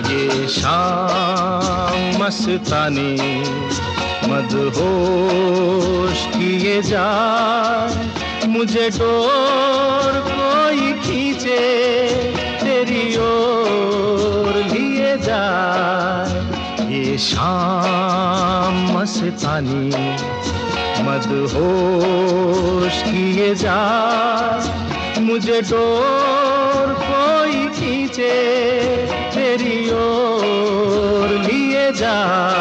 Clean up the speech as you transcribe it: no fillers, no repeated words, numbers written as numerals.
ये शाम मस्तानी मदहोश किए जाए, मुझे डोर कोई खींचे तेरी ओर लिए जाए। ये शाम मस्तानी मदहोश किए जाए, मुझे डोर कोई खींचे तेरी ओर लिए जाए।